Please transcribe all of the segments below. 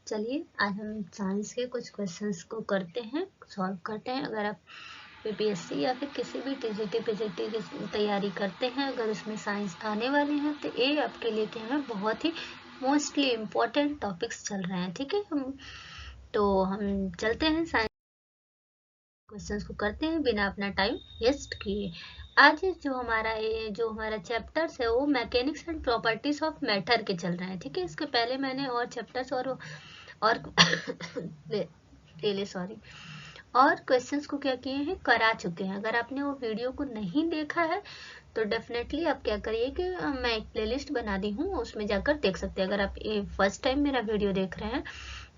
चलिए आज हम साइंस के कुछ क्वेश्चंस को करते हैं, सॉल्व करते हैं। अगर आप यूपीएससी या फिर किसी भी टीजीटी पीजीटी की तैयारी करते हैं, अगर उसमें साइंस आने वाले हैं तो ये आपके लिए क्या है, बहुत ही मोस्टली इम्पोर्टेंट टॉपिक्स चल रहे हैं। ठीक है, हम चलते हैं साइंस क्वेश्चंस को करते हैं बिना अपना टाइम वेस्ट किए। आज जो हमारा चैप्टर्स है वो mechanics and properties of matter के चल रहे हैं। ठीक है, इसके पहले मैंने और चैप्टर्स और और क्वेश्चंस को क्या किए हैं, करा चुके हैं। अगर आपने वो वीडियो को नहीं देखा है तो डेफिनेटली आप क्या करिए कि मैं एक प्लेलिस्ट बना दी हूँ, उसमें जाकर देख सकते हैं। अगर आप ये फर्स्ट टाइम मेरा वीडियो देख रहे हैं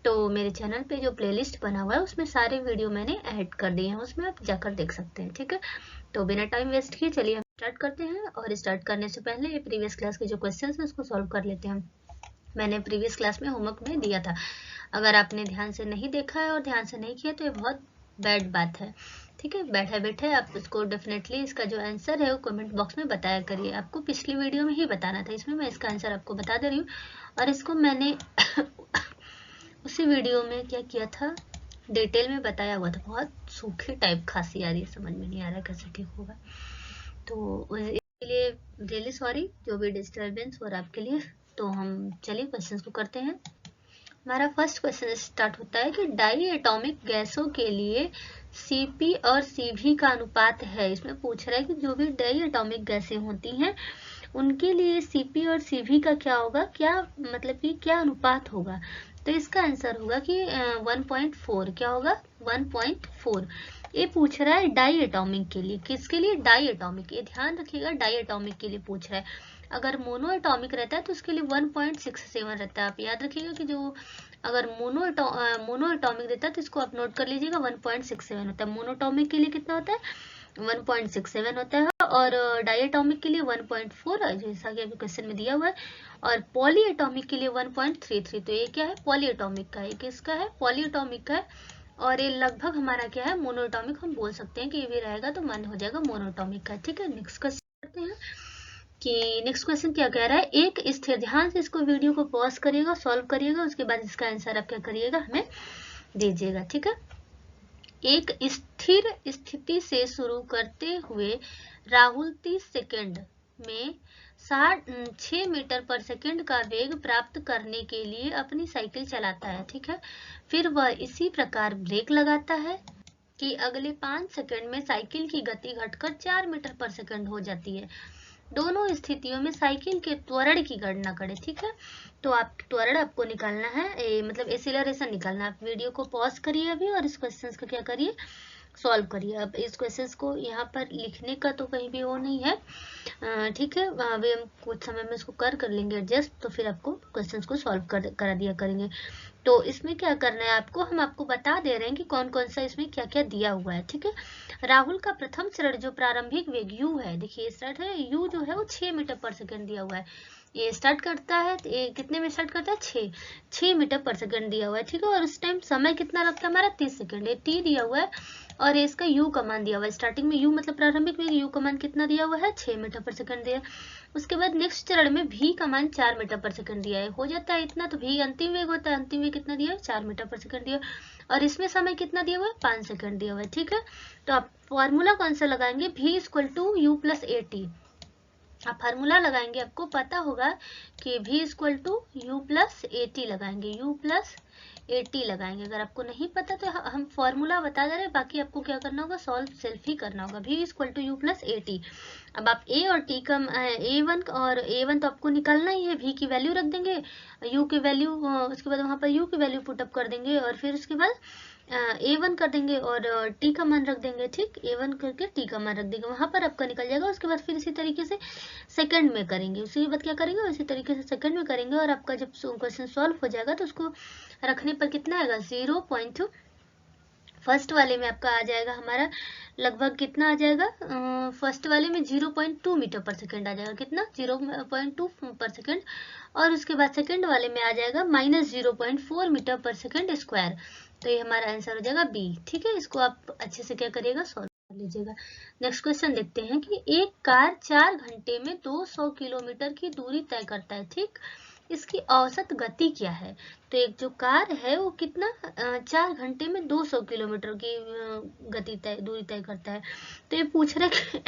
तो मेरे चैनल पे जो प्लेलिस्ट बना हुआ है उसमें सारे वीडियो मैंने ऐड कर दिए हैं, उसमें आप जाकर देख सकते हैं। ठीक है, तो बिना टाइम वेस्ट किए चलिए हम स्टार्ट करते हैं। और स्टार्ट करने से पहले प्रीवियस क्लास के जो क्वेश्चंस हैं उसको सॉल्व कर लेते हैं। मैंने प्रीवियस क्लास में होमवर्क में दिया था, अगर आपने ध्यान से नहीं देखा है और ध्यान से नहीं किया तो ये बहुत बैड बात है। ठीक है, बैठे बैठे आप इसको डेफिनेटली इसका जो आंसर है वो कमेंट बॉक्स में बताया करिए। आपको पिछली वीडियो में ही बताना था, इसमें मैं इसका आंसर आपको बता दे रही हूँ। और इसको मैंने उसी वीडियो में क्या किया था, डिटेल में बताया हुआ था। बहुत सूखी टाइप खांसी आ रही है, समझ में नहीं आ रहा कैसे ठीक होगा, तो इसके लिए रियली सॉरी जो भी डिस्टर्बेंस हो रहा है आपके लिए। तो हम चलिए क्वेश्चंस को करते हैं। हमारा फर्स्ट क्वेश्चन स्टार्ट होता है कि डाई एटॉमिक गैसों के लिए Cp और Cv का अनुपात है। इसमें पूछ रहा है कि जो भी डाई एटॉमिक गैसें होती हैं उनके लिए Cp और Cv का क्या होगा, क्या मतलब कि क्या अनुपात होगा। तो इसका आंसर होगा कि 1.4। क्या होगा, 1.4। ये पूछ रहा है डाई एटॉमिक के लिए। किसके लिए, डाई एटॉमिक। ये ध्यान रखिएगा, डाई एटॉमिक के लिए पूछ रहा है। अगर मोनो एटॉमिक रहता है तो उसके लिए 1.67 रहता है। आप याद रखिएगा कि जो अगर मोनो एटॉमिक देता है तो इसको आप नोट कर लीजिएगा, 1.67 होता है। मोनोटॉमिक के लिए कितना होता है, 1.67 होता है। और डाइएटॉमिक के लिए 1.4, जैसा कि अभी क्वेश्चन में दिया हुआ है। और पॉली एटॉमिक के लिए 1.33। तो ये क्या है, पॉली एटॉमिक का है। किसका है, पॉली एटॉमिक का है। और ये लगभग हमारा क्या है, मोनोएटॉमिक हम बोल सकते हैं कि ये भी रहेगा तो मान हो जाएगा मोनोएटॉमिक का। ठीक है, नेक्स्ट क्वेश्चन करते हैं कि नेक्स्ट क्वेश्चन क्या कह रहा है। एक स्थिर, ध्यान से इसको वीडियो को पॉज करिएगा, सॉल्व करिएगा, उसके बाद इसका आंसर आप क्या करिएगा, हमें दीजिएगा। ठीक है, एक स्थिर स्थिति से शुरू करते हुए राहुल 30 सेकंड में 6 मीटर पर सेकंड का वेग प्राप्त करने के लिए अपनी साइकिल चलाता है। ठीक है, फिर वह इसी प्रकार ब्रेक लगाता है कि अगले 5 सेकंड में साइकिल की गति घटकर 4 मीटर पर सेकंड हो जाती है। दोनों स्थितियों में साइकिल के त्वरण की गणना करें। ठीक है, तो आप त्वरण आपको निकालना है, मतलब एक्सीलरेशन निकालना है। आप वीडियो को पॉज करिए अभी और इस क्वेश्चन का क्या करिए, सॉल्व करिए। अब इस क्वेश्चन को यहाँ पर लिखने का तो कहीं भी वो नहीं है, ठीक है। अभी हम कुछ समय में इसको कर लेंगे एडजस्ट, तो फिर आपको क्वेश्चन को सॉल्व करा दिया करेंगे। तो इसमें क्या करना है आपको, हम आपको बता दे रहे हैं कि कौन कौन सा इसमें क्या क्या दिया हुआ है। ठीक है, राहुल का प्रथम चरण जो प्रारंभिक वेग u है, देखिए स्टार्ट है u जो है वो 6 मीटर पर सेकंड दिया हुआ है। ये स्टार्ट करता है, ये कितने में स्टार्ट करता है, 6 मीटर पर सेकंड दिया हुआ है। ठीक है, और उस टाइम समय कितना लगता है हमारा, 30 सेकंड। ये t दिया हुआ है और इसका u का मान दिया हुआ है। स्टार्टिंग में u मतलब प्रारंभिक वेग, u का मान कितना दिया हुआ है, 6 मीटर पर सेकंड दिया। उसके बाद नेक्स्ट चरण में v का मान 4 मीटर पर सेकंड दिया है। हो जाता है इतना, तो v अंतिम वेग होता है, अंतिम वेग कितना दिया है, 4 मीटर पर सेकंड दिया। और इसमें समय कितना दिया हुआ है, 5 सेकंड दिया हुआ है। ठीक है, तो आप फॉर्मूला कौन सा लगाएंगे, v = u + at। आप फार्मूला लगाएंगे, आपको पता होगा कि v = u + at लगाएंगे, u + at लगाएंगे। अगर आपको नहीं पता तो हम फॉर्मूला बता दे रहे हैं, बाकी आपको क्या करना होगा, सॉल्व सेल्फ ही करना होगा। v = u + at। अब आप a और t का a1 और a1 तो आपको निकालना ही है, v की वैल्यू रख देंगे, u की वैल्यू, उसके बाद वहाँ पर u की वैल्यू पुट अप कर देंगे और फिर उसके बाद a1 कर देंगे और t का मान रख देंगे। ठीक, a1 करके t का मान रख देंगे, वहां पर आपका निकल जाएगा। उसके बाद फिर इसी तरीके से सेकंड में करेंगे, उसी बात क्या करेंगे, उसी तरीके से सेकंड में करेंगे। और आपका जब क्वेश्चन सॉल्व हो जाएगा तो उसको रखने पर कितना आएगा, 0.2। फर्स्ट वाले में आपका आ जाएगा हमारा लगभग कितना आ जाएगा, फर्स्ट वाले में 0.2 मीटर पर सेकंड आ जाएगा, कितना, 0.2 पर सेकंड। और उसके बाद सेकंड वाले में आ जाएगा -0.4 मीटर पर सेकंड स्क्वायर। तो ये हमारा आंसर हो जाएगा बी। ठीक है, इसको आप अच्छे से क्या करिएगा, सॉल्व कर लीजिएगा। नेक्स्ट क्वेश्चन देखते हैं कि एक कार 4 घंटे में 200 किलोमीटर की दूरी तय करता है। ठीक, इसकी औसत गति क्या है। तो एक जो कार है वो कितना 4 घंटे में 200 किलोमीटर की गति दूरी तय करता है। तो ये पूछ रहा है कि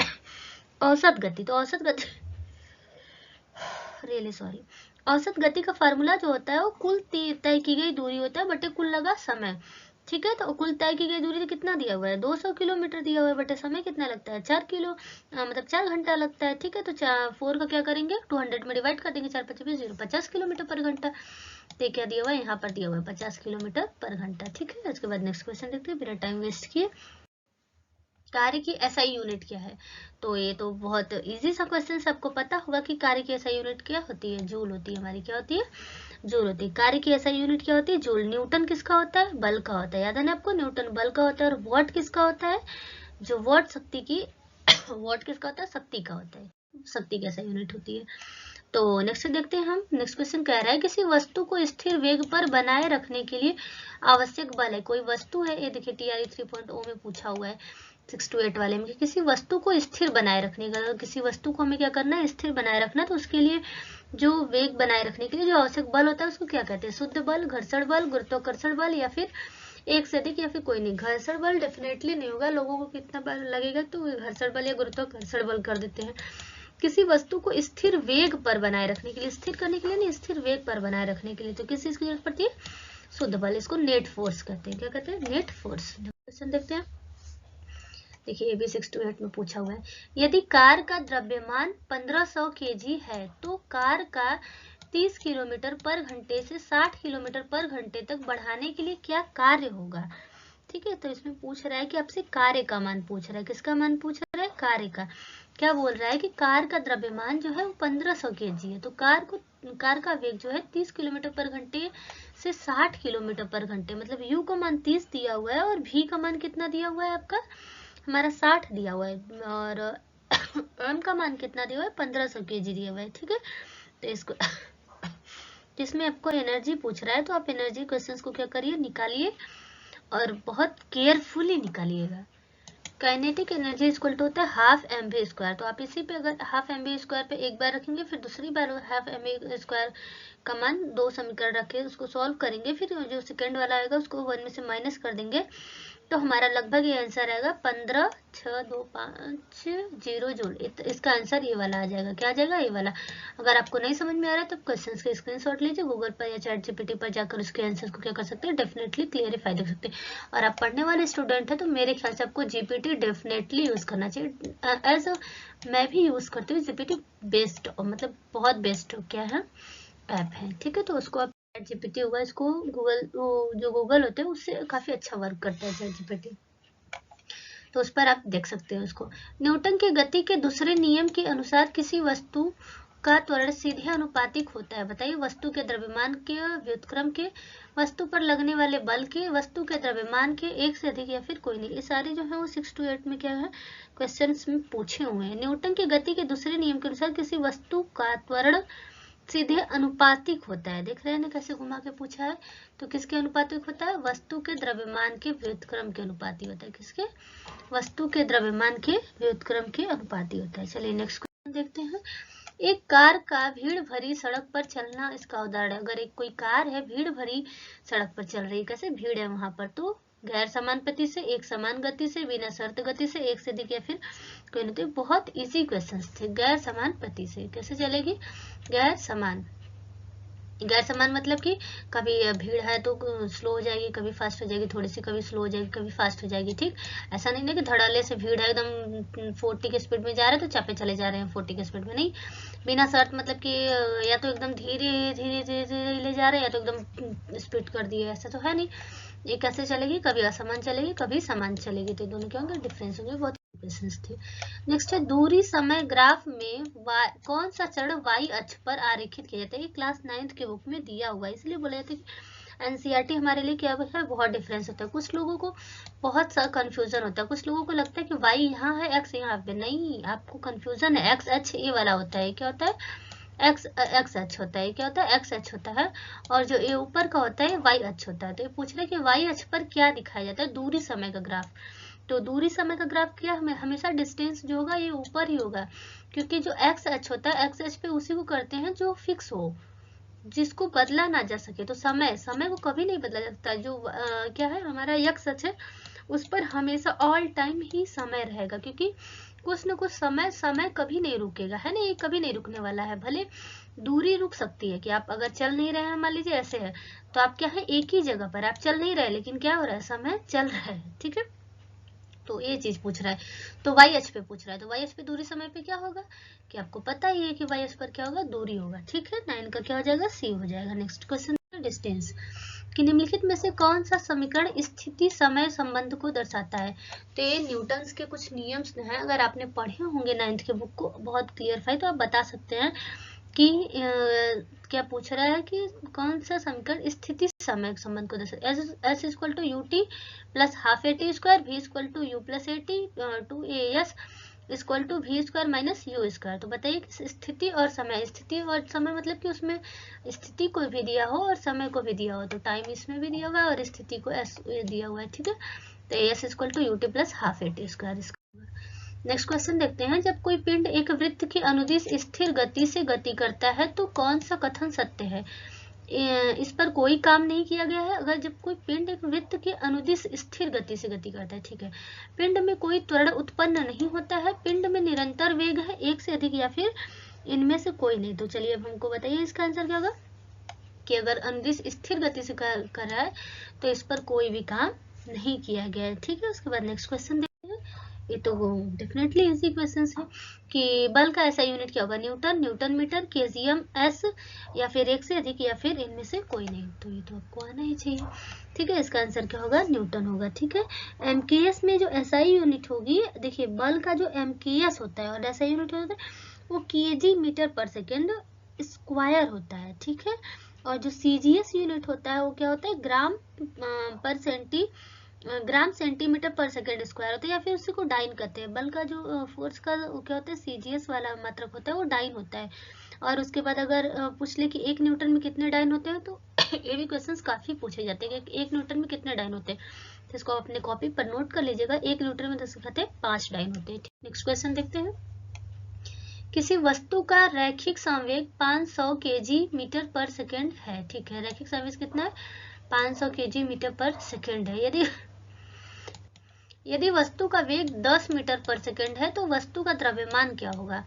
औसत गति, तो औसत गति रियली सॉरी, औसत गति का फार्मूला जो होता है वो कुल तय की गई दूरी होता है बटे कुल लगा समय। ठीक है, तो कुल तय की गई दूरी कितना दिया हुआ है 200 किलोमीटर दिया हुआ है, बटे समय कितना लगता है 4 घंटा लगता है। ठीक है, तो 4 का क्या करेंगे 200 में डिवाइड कर देंगे, 4 5 20 50 किलोमीटर पर घंटा। तो क्या दिया हुआ है यहाँ पर दिया हुआ है 50 किलोमीटर पर घंटा। ठीक है, उसके बाद नेक्स्ट क्वेश्चन देखते हैं बिना टाइम वेस्ट किए। कार्य की एसआई यूनिट क्या है। तो ये तो बहुत इजी सा क्वेश्चन, सबको पता होगा कि कार्य की एसआई यूनिट क्या होती है, जूल होती है हमारी, क्या होती है जूल होती है। कार्य की एसआई यूनिट क्या होती है जूल। न्यूटन किसका होता है बल का होता है, याद है ना आपको, न्यूटन बल का होता है। और वॉट किसका होता है, जो वॉट शक्ति की वॉट किसका होता है शक्ति का होता है, शक्ति की एसआई यूनिट होती है। तो नेक्स्ट देखते हैं हम। नेक्स्ट क्वेश्चन कह रहा है किसी वस्तु को स्थिर वेग पर बनाए रखने के लिए आवश्यक बल है। कोई वस्तु है, ये देखिए TRE 3.0 में पूछा हुआ है 6 to 8 वाले में, कि किसी वस्तु को स्थिर बनाए रखने का, किसी वस्तु को हमें क्या करना है स्थिर बनाए रखना, तो उसके लिए जो वेग बनाए रखने के लिए जो आवश्यक बल होता है उसको क्या कहते हैं, शुद्ध बल, घर्षण बल, गुरुत्वाकर्षण बल, या फिर एक से अधिक, या फिर कोई नहीं। घर्षण बल डेफिनेटली नहीं होगा, लोगों को कितना बल लगेगा तो घर्षण बल या गुरुत्वाकर्षण बल कर देते हैं। किसी वस्तु को स्थिर वेग पर बनाए रखने के लिए, स्थिर करने के लिए नहीं, स्थिर वेग पर बनाए रखने के लिए तो किस चीज की जरूरत पड़ती है, शुद्ध बल। इसको नेट फोर्स कहते हैं, क्या कहते हैं नेट फोर्स। क्वेश्चन देखते हैं, देखिए ये भी 6 to 8 में पूछा हुआ है। यदि कार का द्रव्यमान 1500 kg है तो कार का 30 किलोमीटर पर घंटे से 60 किलोमीटर पर घंटे तक बढ़ाने के लिए क्या कार्य होगा। ठीक है, तो इसमें पूछ रहा है कि आपसे कार्य का मान पूछ रहा है, किसका मान पूछ रहा है, कार्य का। क्या बोल रहा है कि कार का द्रव्यमान जो है वो 1500 kg है, तो कार का वेग जो है 30 किलोमीटर पर घंटे से 60 किलोमीटर पर घंटे, मतलब यू का मान 30 दिया हुआ है और भी का मान कितना दिया हुआ है आपका हमारा 60 दिया हुआ है, और एम का मान कितना दिया हुआ है 1500 kg दिया हुआ है। ठीक है, तो इसको जिसमें आपको एनर्जी पूछ रहा है तो आप एनर्जी क्वेश्चंस को क्या करिए निकालिए और बहुत केयरफुली निकालिएगा। काइनेटिक एनर्जी इक्वल टू होता है हाफ mv², तो आप इसी पे अगर हाफ mv² पे एक बार रखेंगे, फिर दूसरी बार हाफ mv² का मान 2 समीकरण रख के उसको सॉल्व करेंगे, फिर जो सेकंड वाला आएगा उसको 1 में से माइनस कर देंगे, तो हमारा लगभग ये आंसर आएगा 15,625 जूल। इसका आंसर ये वाला आ जाएगा, क्या आ जाएगा ये वाला। अगर आपको नहीं समझ में आ रहा है तो क्वेश्चंस के स्क्रीनशॉट लीजिए, गूगल पर या ChatGPT पर जाकर उसके आंसर्स को क्या कर सकते हैं डेफिनेटली क्लियरिफाई देख सकते हैं। और आप पढ़ने वाले स्टूडेंट है तो मेरे ख्याल से आपको GPT डेफिनेटली यूज करना चाहिए। एज मैं भी यूज करती हूँ GPT, बेस्ट मतलब बहुत बेस्ट क्या है ऐप है। ठीक है, तो उसको आप ChatGPT होगा, इसको गूगल जो गूगल होते हैं उससे काफी अच्छा वर्क करता है ChatGPT, तो उस पर आप देख सकते हैं उसको। न्यूटन के गति के दूसरे नियम के अनुसार किसी वस्तु का त्वरण सीधे अनुपातिक होता है। बताइए, वस्तु के द्रव्यमान के व्युत्क्रम के, वस्तु पर लगने वाले बल के, वस्तु के द्रव्यमान के, एक से अधिक, या फिर कोई नहीं। ये सारे जो है वो 6 to 8 में क्या है क्वेश्चंस में पूछे हुए हैं। न्यूटन के गति के दूसरे नियम के अनुसार किसी वस्तु का त्वरण सीधे अनुपातिक होता है। देख रहे हैं ना कैसे घुमा के पूछा है, तो किसके अनुपातिक होता है, वस्तु के द्रव्यमान के व्युत्क्रम के अनुपाती होता है। किसके, वस्तु के द्रव्यमान के व्युत्क्रम के अनुपाती होता है। चलिए नेक्स्ट क्वेश्चन देखते हैं। एक कार का भीड़ भरी सड़क पर चलना इसका उदाहरण है। अगर एक कोई कार है भीड़ भरी सड़क पर चल रही है, कैसे भीड़ है वहां पर, तो गैर समान गति से, एक समान गति से, बिना शर्त गति से, एक से अधिक, या फिर कोई नहीं। तो बहुत इजी क्वेश्चंस थे। गैर समान गति से कैसे चलेगी, गैर समान मतलब कि कभी भीड़ है तो स्लो हो जाएगी, कभी फास्ट हो जाएगी थोड़ी सी, कभी स्लो हो जाएगी, कभी फास्ट हो जाएगी। ठीक, ऐसा नहीं है कि धड़ल्ले से भीड़ है एकदम 40 के स्पीड में जा रहे हैं तो चापे चले जा रहे हैं 40 के स्पीड में, नहीं। बिना शर्त मतलब कि या तो एकदम धीरे धीरे धीरे धीरे ले जा रहे हैं या तो एकदम स्पीड कर दिए, ऐसा तो है नहीं। ये कैसे चलेगी, कभी असमान चलेगी, कभी समान चलेगी, तो दोनों क्या होंगे डिफरेंस होंगे। बहुत क्वेश्चंस थे। नेक्स्ट है दूरी समय ग्राफ में कौन सा चरण y अक्ष पर आरेखित किया जाता है। ये क्लास 9th के बुक में दिया हुआ है, इसलिए बोला जाता है कि एनसीईआरटी हमारे लिए क्या है, बहुत डिफरेंस होता है। कुछ लोगों को बहुत सा कंफ्यूजन होता है, कुछ लोगों को लगता है कि y यहाँ है x यहाँ पे, नहीं, आपको कंफ्यूजन है। x अक्ष ये वाला होता है, क्या होता है एक्स अक्ष होता है, क्या होता है एक्स अक्ष होता है, और जो ये ऊपर का होता है वाई अक्ष होता है। तो ये पूछ रहे हैं कि वाई अक्ष पर क्या दिखाया जाता है, दूरी समय का ग्राफ। तो दूरी समय का ग्राफ क्या, हमें हमेशा डिस्टेंस जो होगा ये ऊपर ही होगा, क्योंकि जो एक्स अक्ष होता है एक्स अक्ष पे उसी को करते हैं जो फिक्स हो, जिसको बदला ना जा सके। तो समय, समय को कभी नहीं बदला जा सकता। जो क्या है हमारा x अक्ष है उस पर हमेशा ऑल टाइम ही समय रहेगा, क्योंकि कुछ न कुछ समय, समय कभी नहीं रुकेगा, है ना, ये कभी नहीं रुकने वाला है। भले दूरी रुक सकती है कि आप अगर चल नहीं रहे हैं, मान लीजिए ऐसे है, तो आप क्या है एक ही जगह पर आप चल नहीं रहे, लेकिन क्या हो रहा है, समय चल रहा है, ठीक है। तो ये चीज पूछ रहा है, तो वाई एच पे पूछ रहा है, तो वाई एच पे दूरी समय पे क्या होगा कि आपको पता ही है कि वाई एच पर क्या होगा, दूरी होगा, ठीक है। 9 का क्या हो जाएगा, सी हो जाएगा। नेक्स्ट क्वेश्चन, डिस्टेंस कि निम्नलिखित में से कौन सा समीकरण स्थिति समय संबंध को दर्शाता है। तो ये न्यूटन्स के कुछ नियम्स हैं, अगर आपने पढ़े होंगे 9th के बुक को बहुत क्लियरफाई, तो आप बता सकते हैं कि क्या पूछ रहा है कि कौन सा समीकरण स्थिति समय संबंध को दर्शाता है। S equal to U T plus half A T square, V equal to U plus A T, two A S equal to V square minus U square. तो बताइए कि स्थिति और समय, स्थिति और समय मतलब कि उसमें स्थिति को भी दिया हो और समय को भी दिया हो, तो टाइम इसमें भी दिया हुआ है और स्थिति को एस दिया हुआ है, ठीक है। तो S equal to U T plus half A T square. Next question देखते हैं, जब कोई पिंड एक वृत्त की अनुदिश स्थिर गति से गति करता है तो कौन सा कथन सत्य है। इस पर कोई काम नहीं किया गया है। अगर जब कोई पिंड एक वृत्त के अनुदिश स्थिर गति से गति करता है, ठीक है, पिंड में कोई त्वरण उत्पन्न नहीं होता है, पिंड में निरंतर वेग है, एक से अधिक या फिर इनमें से कोई नहीं। तो चलिए अब हमको बताइए इसका आंसर क्या होगा कि अगर अनुदिश स्थिर गति से कर रहा है तो इस पर कोई भी काम नहीं किया गया है, ठीक है। उसके बाद नेक्स्ट क्वेश्चन देखते हैं, ये तो डेफिनेटली इजी क्वेश्चन है कि बल का ऐसा यूनिट क्या होगा, newton, newton metre, KGM, S, या फिर एक से अधिक या फिर इनमें से कोई नहीं। तो ये तो आपको आना ही चाहिए, ठीक है। इसका आंसर क्या होगा, न्यूटन होगा, ठीक है। एमकेएस में जो एसआई यूनिट होगी, देखिए बल का जो एमकेएस होता है और एसआई यूनिट होता है वो केजी मीटर पर सेकेंड स्क्वायर होता है, ठीक है। और जो सीजीएस यूनिट होता है वो क्या होता है, ग्राम पर ग्राम सेंटीमीटर पर सेकेंड स्क्वायर होता है, या फिर उसी को डाइन कहते हैं। बल का जो फोर्स का क्या होता है, सीजीएस वाला मात्रक होता है वो डाइन होता है। और उसके बाद अगर पूछ ले कि 1 न्यूटन में कितने डाइन होते हैं, तो ये भी क्वेश्चंस काफी पूछे जाते हैं कि 1 न्यूटन में कितने डाइन होते हैं, तो इसको अपने कॉपी पर नोट कर लीजिएगा। 1 न्यूटन में 10 खाते 5 डाइन होते हैं। नेक्स्ट क्वेश्चन देखते हैं, किसी वस्तु का रैखिक संवेग 500 केजी मीटर पर सेकेंड है, ठीक है। रैखिक संवेग कितना है, 500 केजी मीटर पर सेकेंड है। यदि वस्तु का वेग 10 मीटर पर सेकेंड है तो वस्तु का द्रव्यमान क्या होगा।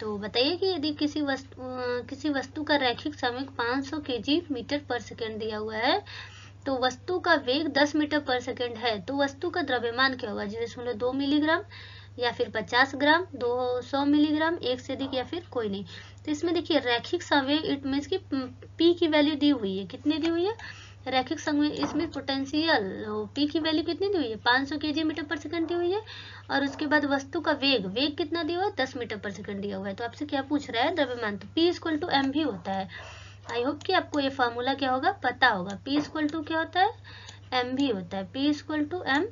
तो बताइए कि यदि किसी वस्तु का रैखिक संवेग 500 केजी मीटर पर सेकेंड दिया हुआ है, तो वस्तु का वेग 10 मीटर पर सेकेंड है, तो वस्तु का द्रव्यमान क्या होगा, 0.2 मिलीग्राम या फिर 50 ग्राम, 200 मिलीग्राम, एक से अधिक या फिर कोई नहीं। तो इसमें देखिए रैखिक संवेग, इट मीन्स की पी की वैल्यू दी हुई है, कितनी दी हुई है, रैखिक संवेग, इसमें पोटेंशियल पी की वैल्यू कितनी दी हुई है, 500 केजी मीटर पर सेकंड दी हुई है। और उसके बाद वस्तु का वेग, वेग कितना दिया हुआ है, 10 मीटर पर सेकंड दिया हुआ है। तो आपसे क्या पूछ रहा है, द्रव्यमान, तो P इक्वल टू एम भी होता है। आई होप कि आपको ये फार्मूला क्या होगा पता होगा। P इक्वल टू क्या होता है, एम भी होता है, P इक्वल टू एम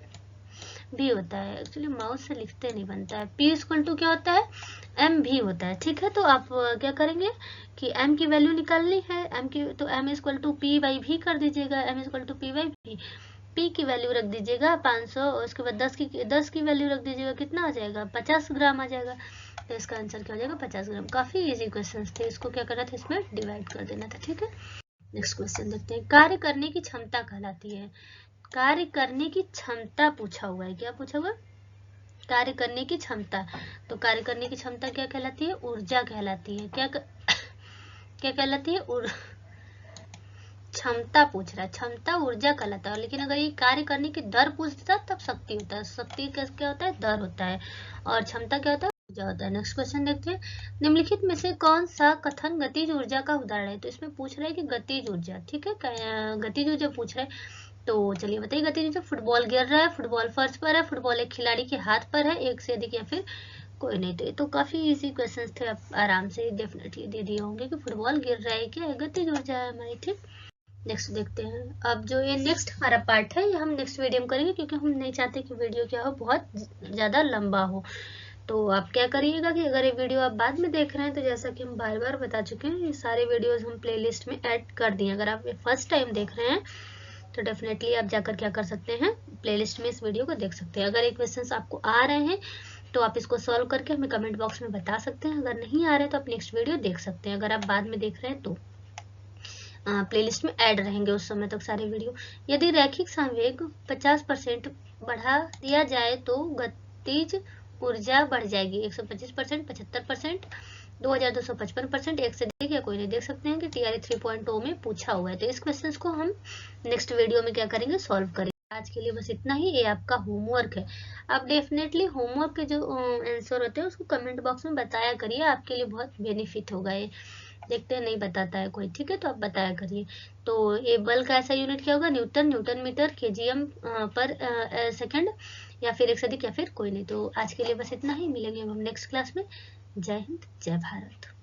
भी होता है। एक्चुअली माउस से लिखते नहीं बनता है। P इक्वल टू क्या होता है, एम भी होता है, ठीक है। तो आप क्या करेंगे कि m की वैल्यू निकालनी है, m की, तो m equal to P by V कर दीजिएगा, m equal to P by V. p की वैल्यू रख दीजिएगा 500, और उसके बाद 10 की वैल्यू रख दीजिएगा, कितना आ जाएगा, 50 ग्राम आ जाएगा। तो इसका आंसर क्या हो जाएगा, 50 ग्राम। काफी इजी क्वेश्चन थे, इसको क्या करना था, इसमें डिवाइड कर देना था, ठीक है। नेक्स्ट क्वेश्चन देखते हैं, कार्य करने की क्षमता कहलाती है, कार्य करने की क्षमता पूछा हुआ है, क्या पूछा हुआ, कार्य करने की क्षमता। तो कार्य करने की क्षमता क्या कहलाती है, ऊर्जा कहलाती है। क्या कहलाती है, क्षमता पूछ रहा है, क्षमता ऊर्जा कहलाता है। लेकिन अगर ये कार्य करने की दर पूछता तब शक्ति होता है, शक्ति क्या होता है, दर होता है, और क्षमता क्या होता है, ऊर्जा होता है। नेक्स्ट क्वेश्चन देखते हैं, निम्नलिखित में से कौन सा कथन गतिज ऊर्जा का उदाहरण है। तो इसमें पूछ रहा है कि गतिज ऊर्जा, ठीक है, गतिज ऊर्जा पूछ रहा है। तो चलिए बताइए, गतिज ऊर्जा, फुटबॉल गिर रहा है, फुटबॉल फर्श पर है, फुटबॉल एक खिलाड़ी के हाथ पर है, एक से अधिक या फिर कोई नहीं। तो ये तो काफी इजी क्वेश्चंस थे, आप आराम से डेफिनेटली दे दिए होंगे कि फुटबॉल गिर रहा है, क्या है, गतिज ऊर्जा है हमारी, ठीक। नेक्स्ट देखते हैं, अब जो ये नेक्स्ट हमारा पार्ट है ये हम नेक्स्ट वीडियो में करेंगे, क्योंकि हम नहीं चाहते कि वीडियो क्या हो, बहुत ज़्यादा लंबा हो। तो आप क्या करिएगा कि अगर ये वीडियो आप बाद में देख रहे हैं, तो जैसा कि हम बार बार बता चुके हैं, ये सारे वीडियोस हम प्लेलिस्ट में ऐड कर दिए। अगर आप फर्स्ट टाइम देख रहे हैं तो डेफिनेटली आप जाकर क्या कर सकते हैं, प्लेलिस्ट में इस वीडियो को देख सकते हैं। अगर ये क्वेश्चंस आपको आ रहे हैं तो आप इसको सॉल्व करके हमें कमेंट बॉक्स में बता सकते हैं, अगर नहीं आ रहे तो आप नेक्स्ट वीडियो देख सकते हैं, अगर आप बाद में देख रहे हैं तो। प्लेलिस्ट में ऐड रहेंगे उस समय तक सारे वीडियो। यदि रैखिक संवेग 50% बढ़ा दिया जाए तो गतिज ऊर्जा बढ़ जाएगी 125%, 75%, 2255%, 1 से देख या कोई नहीं। देख सकते हैं कि TRE 3.0 में पूछा हुआ है। तो इस क्वेश्चन को हम नेक्स्ट वीडियो में क्या करेंगे, सॉल्व करेंगे। आज के लिए बस इतना ही। ये आपका होमवर्क है। आप डेफिनेटली होमवर्क के जो आंसर होते हैं उसको कमेंट बॉक्स में बताया करिए, आपके लिए बहुत बेनिफिट होगा ये। देखते हैं नहीं बताता है कोई, ठीक है, तो आप बताया करिए। तो ये बल का ऐसा यूनिट क्या होगा, न्यूटन, न्यूटन मीटर, केजीएम पर सेकंड, या फिर एक से अधिक, या फिर कोई नहीं। तो आज के लिए बस इतना ही। मिलेंगे हम नेक्स्ट क्लास में। जय हिंद, जय भारत।